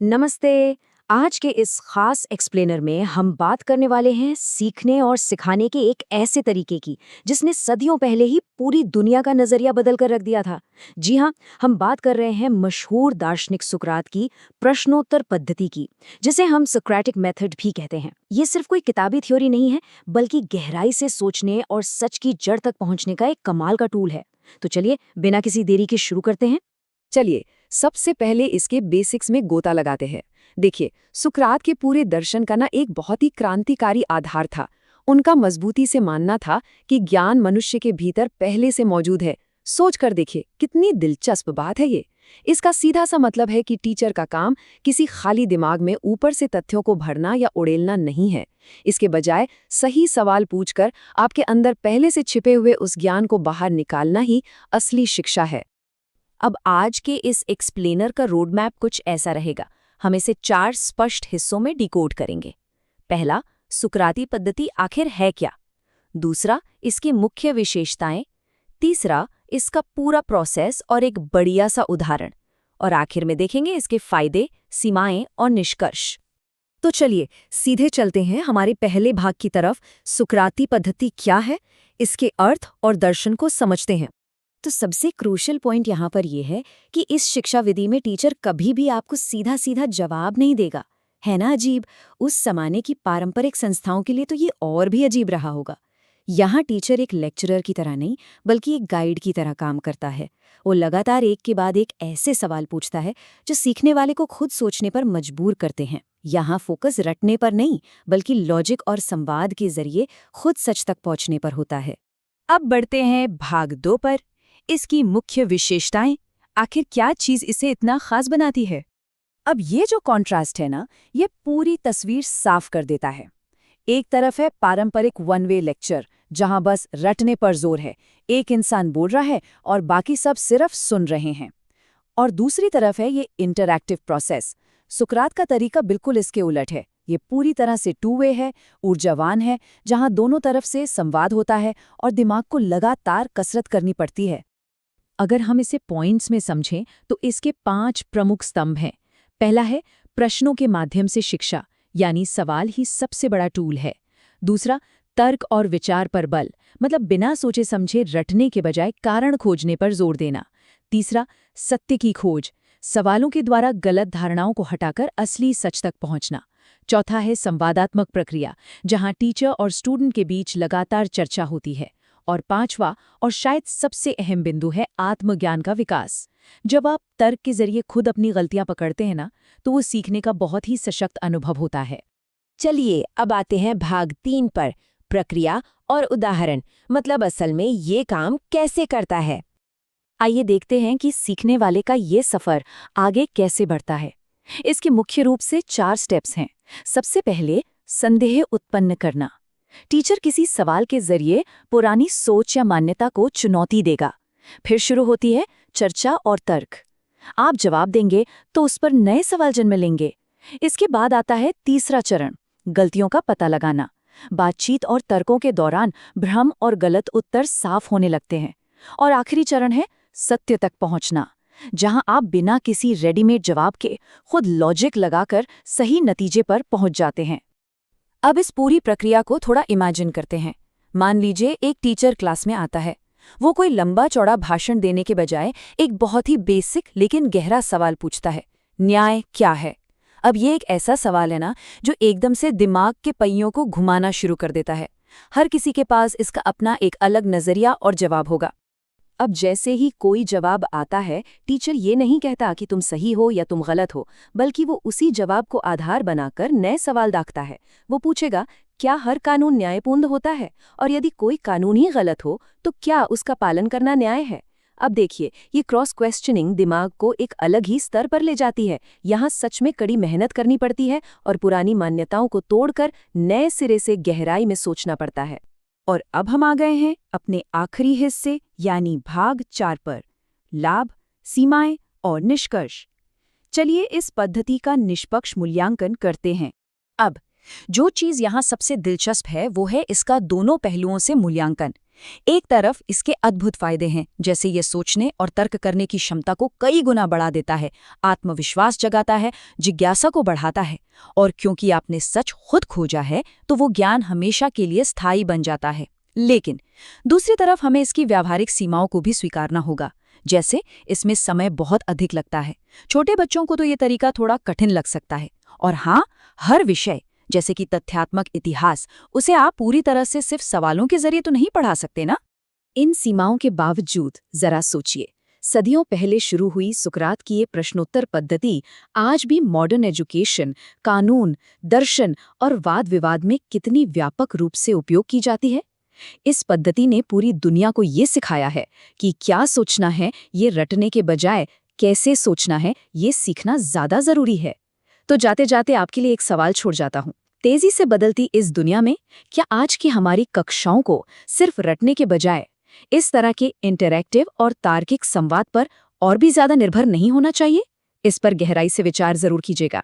नमस्ते। आज के इस खास एक्सप्लेनर में हम बात करने वाले हैं सीखने और सिखाने के एक ऐसे तरीके की जिसने सदियों पहले ही पूरी दुनिया का नजरिया बदल कर रख दिया था। जी हाँ, हम बात कर रहे हैं मशहूर दार्शनिक सुकरात की प्रश्नोत्तर पद्धति की, जिसे हम सोक्रेटिक मेथड भी कहते हैं। ये सिर्फ कोई किताबी थ्योरी नहीं है, बल्कि गहराई से सोचने और सच की जड़ तक पहुंचने का एक कमाल का टूल है। तो चलिए बिना किसी देरी के शुरू करते हैं। चलिए सबसे पहले इसके बेसिक्स में गोता लगाते हैं। देखिए, सुकरात के पूरे दर्शन का एक बहुत ही क्रांतिकारी आधार था। उनका मजबूती से मानना था कि ज्ञान मनुष्य के भीतर पहले से मौजूद है। सोच कर देखिए, कितनी दिलचस्प बात है ये। इसका सीधा सा मतलब है कि टीचर का काम किसी खाली दिमाग में ऊपर से तथ्यों को भरना या उड़ेलना नहीं है। इसके बजाय सही सवाल पूछकर आपके अंदर पहले से छिपे हुए उस ज्ञान को बाहर निकालना ही असली शिक्षा है। अब आज के इस एक्सप्लेनर का रोड मैप कुछ ऐसा रहेगा। हम इसे 4 स्पष्ट हिस्सों में डिकोड करेंगे। पहला, सुकराती पद्धति आखिर है क्या। दूसरा, इसकी मुख्य विशेषताएं। तीसरा, इसका पूरा प्रोसेस और एक बढ़िया सा उदाहरण। और आखिर में देखेंगे इसके फायदे, सीमाएं और निष्कर्ष। तो चलिए सीधे चलते हैं हमारे पहले भाग की तरफ। सुकराती पद्धति क्या है, इसके अर्थ और दर्शन को समझते हैं। तो सबसे क्रूशियल पॉइंट यहाँ पर यह है कि इस शिक्षा विधि में टीचर कभी भी आपको सीधा सीधा जवाब नहीं देगा। है ना अजीब। उस जमाने की पारंपरिक संस्थाओं के लिए तो ये और भी अजीब रहा होगा। यहाँ टीचर एक लेक्चरर की तरह नहीं, बल्कि एक गाइड की तरह काम करता है। वो लगातार एक के बाद एक ऐसे सवाल पूछता है जो सीखने वाले को खुद सोचने पर मजबूर करते हैं। यहाँ फोकस रटने पर नहीं, बल्कि लॉजिक और संवाद के जरिए खुद सच तक पहुँचने पर होता है। अब बढ़ते हैं भाग 2 पर। इसकी मुख्य विशेषताएं। आखिर क्या चीज इसे इतना खास बनाती है। अब ये जो कॉन्ट्रास्ट है ना, ये पूरी तस्वीर साफ कर देता है। एक तरफ है पारंपरिक वन वे लेक्चर, जहां बस रटने पर जोर है, एक इंसान बोल रहा है और बाकी सब सिर्फ सुन रहे हैं। और दूसरी तरफ है ये इंटरैक्टिव प्रोसेस। सुकरात का तरीका बिल्कुल इसके उलट है। ये पूरी तरह से टू वे है, ऊर्जावान है, जहां दोनों तरफ से संवाद होता है और दिमाग को लगातार कसरत करनी पड़ती है। अगर हम इसे पॉइंट्स में समझें तो इसके 5 प्रमुख स्तंभ हैं। पहला है प्रश्नों के माध्यम से शिक्षा, यानी सवाल ही सबसे बड़ा टूल है। दूसरा, तर्क और विचार पर बल, मतलब बिना सोचे समझे रटने के बजाय कारण खोजने पर जोर देना। तीसरा, सत्य की खोज, सवालों के द्वारा गलत धारणाओं को हटाकर असली सच तक पहुंचना। चौथा है संवादात्मक प्रक्रिया, जहां टीचर और स्टूडेंट के बीच लगातार चर्चा होती है। और पांचवा और शायद सबसे अहम बिंदु है आत्मज्ञान का विकास। जब आप तर्क के जरिए खुद अपनी गलतियां पकड़ते हैं ना, तो वो सीखने का बहुत ही सशक्त अनुभव होता है। चलिए अब आते हैं भाग 3 पर, प्रक्रिया और उदाहरण, मतलब असल में ये काम कैसे करता है। आइए देखते हैं कि सीखने वाले का ये सफर आगे कैसे बढ़ता है। इसके मुख्य रूप से 4 स्टेप्स हैं। सबसे पहले, संदेह उत्पन्न करना। टीचर किसी सवाल के जरिए पुरानी सोच या मान्यता को चुनौती देगा। फिर शुरू होती है चर्चा और तर्क। आप जवाब देंगे तो उस पर नए सवाल जन्म लेंगे। इसके बाद आता है तीसरा चरण, गलतियों का पता लगाना। बातचीत और तर्कों के दौरान भ्रम और गलत उत्तर साफ होने लगते हैं। और आखिरी चरण है सत्य तक पहुंचना, जहां आप बिना किसी रेडीमेड जवाब के खुद लॉजिक लगाकर सही नतीजे पर पहुंच जाते हैं। अब इस पूरी प्रक्रिया को थोड़ा इमेजिन करते हैं। मान लीजिए एक टीचर क्लास में आता है। वो कोई लंबा चौड़ा भाषण देने के बजाय एक बहुत ही बेसिक लेकिन गहरा सवाल पूछता है, न्याय क्या है। अब ये एक ऐसा सवाल है ना, जो एकदम से दिमाग के पहियों को घुमाना शुरू कर देता है। हर किसी के पास इसका अपना एक अलग नजरिया और जवाब होगा। अब जैसे ही कोई जवाब आता है, टीचर ये नहीं कहता कि तुम सही हो या तुम गलत हो, बल्कि वो उसी जवाब को आधार बनाकर नए सवाल दागता है। वो पूछेगा, क्या हर कानून न्यायपूर्ण होता है, और यदि कोई कानून ही गलत हो तो क्या उसका पालन करना न्याय है। अब देखिए, ये क्रॉस क्वेश्चनिंग दिमाग को एक अलग ही स्तर पर ले जाती है। यहाँ सच में कड़ी मेहनत करनी पड़ती है और पुरानी मान्यताओं को तोड़कर नए सिरे से गहराई में सोचना पड़ता है। और अब हम आ गए हैं अपने आखिरी हिस्से, यानी भाग 4 पर, लाभ, सीमाएं और निष्कर्ष। चलिए इस पद्धति का निष्पक्ष मूल्यांकन करते हैं। अब जो चीज यहाँ सबसे दिलचस्प है वो है इसका दोनों पहलुओं से मूल्यांकन। एक तरफ इसके अद्भुत फायदे हैं, जैसे ये सोचने और तर्क करने की क्षमता को कई गुना बढ़ा देता है, आत्मविश्वास जगाता है, जिज्ञासा को बढ़ाता है, और क्योंकि आपने सच खुद खोजा है तो वो ज्ञान हमेशा के लिए स्थायी बन जाता है। लेकिन दूसरी तरफ हमें इसकी व्यावहारिक सीमाओं को भी स्वीकारना होगा, जैसे इसमें समय बहुत अधिक लगता है। छोटे बच्चों को तो ये तरीका थोड़ा कठिन लग सकता है। और हाँ, हर विषय जैसे कि तथ्यात्मक इतिहास, उसे आप पूरी तरह से सिर्फ सवालों के जरिए तो नहीं पढ़ा सकते ना। इन सीमाओं के बावजूद जरा सोचिए, सदियों पहले शुरू हुई सुकरात की ये प्रश्नोत्तर पद्धति आज भी मॉडर्न एजुकेशन, कानून, दर्शन और वाद विवाद में कितनी व्यापक रूप से उपयोग की जाती है। इस पद्धति ने पूरी दुनिया को ये सिखाया है कि क्या सोचना है ये रटने के बजाय कैसे सोचना है ये सीखना ज्यादा जरूरी है। तो जाते जाते आपके लिए एक सवाल छोड़ जाता हूँ। तेजी से बदलती इस दुनिया में क्या आज की हमारी कक्षाओं को सिर्फ रटने के बजाय इस तरह के इंटरैक्टिव और तार्किक संवाद पर और भी ज्यादा निर्भर नहीं होना चाहिए? इस पर गहराई से विचार जरूर कीजिएगा।